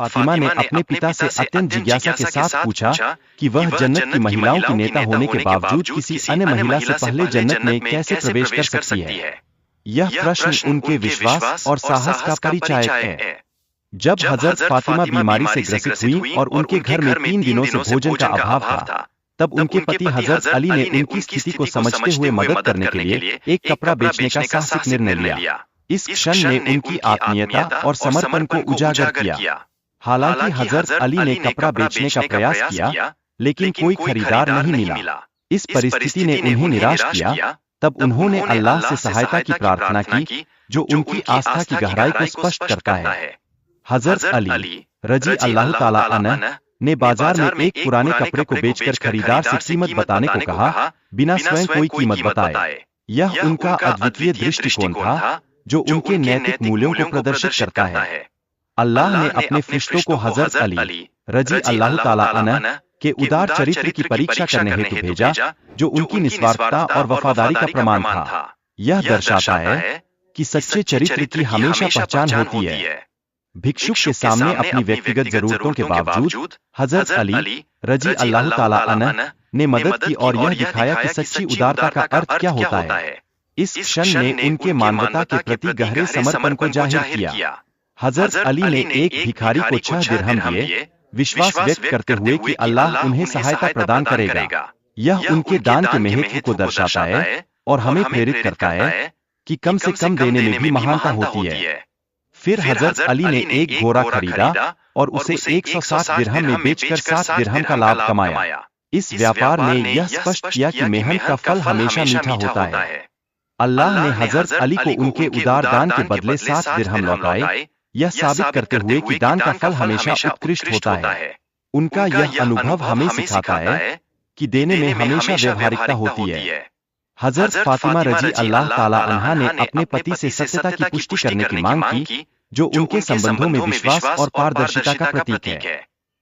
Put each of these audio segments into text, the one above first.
फातिमा ने अपने पिता से अत्यंत जिज्ञासा के साथ पूछा कि वह जन्नत की महिलाओं की नेता होने के बावजूद किसी अन्य महिला से पहले जन्नत में कैसे प्रवेश कर सकती है। यह प्रश्न उनके विश्वास और साहस का परिचायक है। जब हजरत फातिमा बीमारी से ग्रसित हुई और उनके घर में 3 दिनों से भोजन का अभाव था, तब उनके पति हजरत अली ने उनकी स्थिति को समझते हुए मदद करने के लिए एक कपड़ा बेचने का साहसिक निर्णय लिया। इस क्षण ने उनकी आत्मीयता और समर्पण को उजागर किया। हालांकि हजरत अली ने कपड़ा बेचने का प्रयास किया, लेकिन कोई खरीदार नहीं मिला। इस परिस्थिति ने उन्हें निराश किया। तब उन्होंने अल्लाह से सहायता की प्रार्थना की, जो उनकी आस्था की गहराई को स्पष्ट करता है। हजरत अली रजी अल्लाह ताला अन्हु ने बाजार में एक पुराने कपड़े को बेचकर खरीदार से कीमत बताने को कहा, बिना स्वयं कोई कीमत बताए। यह उनका अद्वितीय दृष्टिकोण था, जो उनके नैतिक मूल्यों को प्रदर्शित करता है। अल्लाह ने अपने फरिश्तों को हजरत अली रजी अल्लाह ताला अन्हु के उदार चरित्र की परीक्षा करने हेतु भेजा, जो उनकी निस्वार्थता और वफादारी का प्रमाण था। यह दर्शाता है कि सच्चे चरित्र की हमेशा पहचान होती है। भिक्षुक के सामने अपनी व्यक्तिगत जरूरतों के बावजूद हजरत अली रजी अल्लाह ताला अन्हु ने मदद की और यह दिखाया कि सच्ची उदारता का अर्थ क्या होता है। इस क्षण ने उनके मानवता के प्रति गहरे समर्पण को जाहिर किया। हजरत अली ने एक भिखारी को 6 दिरहम दिए, विश्वास व्यक्त करते हुए कि अल्लाह उन्हें सहायता प्रदान करेगा। यह उनके दान के महत्व को दर्शाता है और हमें प्रेरित करता है कि कम से कम देने में भी महानता होती है। फिर हजरत अली ने एक घोड़ा खरीदा और उसे 160 दिरहम में बेचकर 7 दिरहम का लाभ कमाया। इस व्यापार ने यह स्पष्ट किया कि मेहनत का फल हमेशा मीठा होता है। अल्लाह ने हजरत अली को उनके उदार दान के बदले 7 दिरहम लौटाए, यह साबित करते हुए कि दान का फल हमेशा उत्कृष्ट होता है। उनका यह अनुभव हमें सिखाता है कि देने में हमेशा व्यवहारिकता होती है। हजरत फातिमा रजी अल्लाह ताला अन्हा ने अपने पति से सत्यता की पुष्टि करने की मांग की, जो उनके संबंधों में विश्वास और पारदर्शिता का प्रतीक है।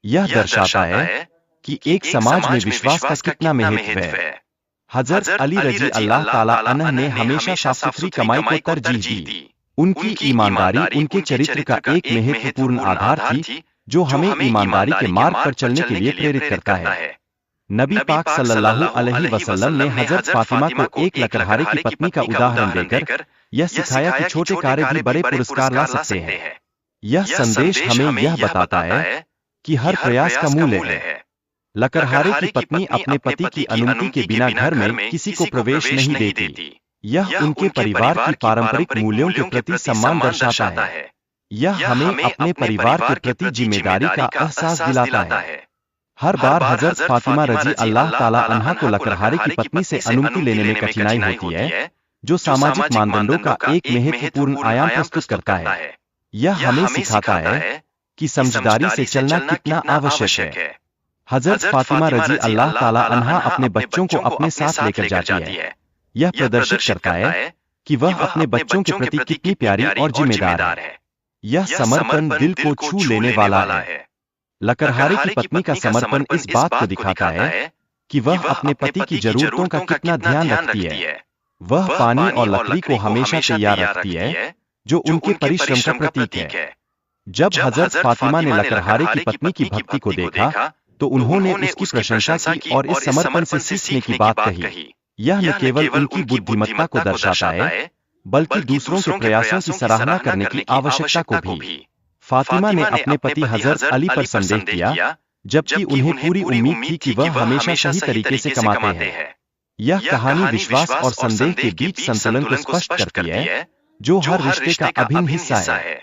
यह दर्शाता है कि एक समाज में विश्वास का कितना महत्व है। हजरत अली रजी अल्लाह ताला अन्हु ने हमेशा साफ सुथरी कमाई को तरजीह दी। उनकी ईमानदारी उनके चरित्र का एक महत्वपूर्ण आधार थी, जो हमें ईमानदारी के मार्ग पर चलने के लिए प्रेरित करता है। नबी पाक सल्लल्लाहु अलैहि वसल्लम ने हजरत फातिमा को एक लकड़हारे की पत्नी का उदाहरण देकर यह सिखाया कि छोटे कार्य भी बड़े पुरस्कार ला सकते हैं। यह संदेश हमें यह बताता है कि हर प्रयास का मूल्य है। लकड़हारे की पत्नी अपने पति की अनुमति के बिना घर में किसी को प्रवेश नहीं देती। यह उनके परिवार की पारंपरिक मूल्यों के प्रति सम्मान दर्शाता है। यह हमें अपने परिवार के प्रति जिम्मेदारी का एहसास दिलाता है। हर बार हजरत फातिमा रजी अल्लाह ताला अन्हा को लकड़हारे की पत्नी से अनुमति लेने में कठिनाई होती है, जो सामाजिक मानदंडों का एक महत्वपूर्ण आयाम प्रस्तुत करता है। यह हमें सिखाता है कि समझदारी से चलना कितना आवश्यक है। हजरत फातिमा रजी अल्लाह ताला अन्हा अपने बच्चों को अपने साथ लेकर जाती है। यह प्रदर्शित करता है कि वह अपने बच्चों के प्रति कितनी प्यारी और जिम्मेदार है। यह समर्पण दिल को छू लेने वाला है। लकड़हारे की पत्नी का समर्पण इस बात को दिखाता है कि वह अपने पति की जरूरतों का कितना ध्यान रखती है। वह पानी और लकड़ी को हमेशा तैयार रखती है, जो उनके परिश्रम का प्रतीक है। जब हजरत फातिमा ने लकड़हारे की पत्नी की भक्ति को देखा, तो उन्होंने उसकी प्रशंसा की और इस समर्पण से सीखने की बात कही। यह न केवल उनकी बुद्धिमत्ता को दर्शाता है, बल्कि दूसरों के प्रयासों की सराहना करने की आवश्यकता को भी। फातिमा ने अपने पति हजरत अली पर संदेह किया, जबकि उन्हें पूरी उम्मीद थी कि वह हमेशा सही तरीके से कमाते हैं। यह कहानी विश्वास और संदेह के बीच संतुलन को स्पष्ट करती है, जो हर रिश्ते का अभिन्न हिस्सा है।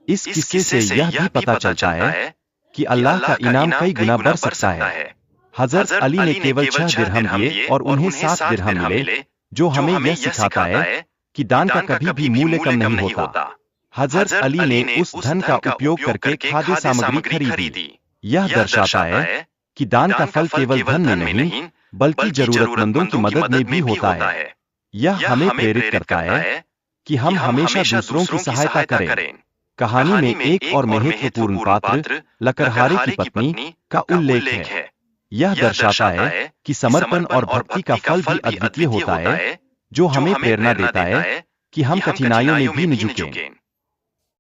इस किस्से से यह भी पता चलता है कि अल्लाह का इनाम कई गुना बढ़ सकता है। हजरत अली ने केवल 6 दिरहम दिए और उन्हें 7 दिरहम मिले, जो हमें यह सिखाता है कि दान का कभी भी मूल्य कम नहीं होता। हजरत अली ने उस धन का उपयोग करके खाद्य सामग्री खरीदी। यह दर्शाता है कि दान का फल केवल धन में नहीं, बल्कि जरूरतमंदों की मदद में भी होता है। यह हमें प्रेरित करता है कि हम हमेशा दूसरों की सहायता करें। कहानी में एक और महत्वपूर्ण पात्र लकड़हारे की पत्नी का उल्लेख है। यह दर्शाता है कि समर्पण और भक्ति का फल भी अद्वितीय होता है, जो हमें प्रेरणा देता है कि हम कठिनाइयों में भी न झुकें।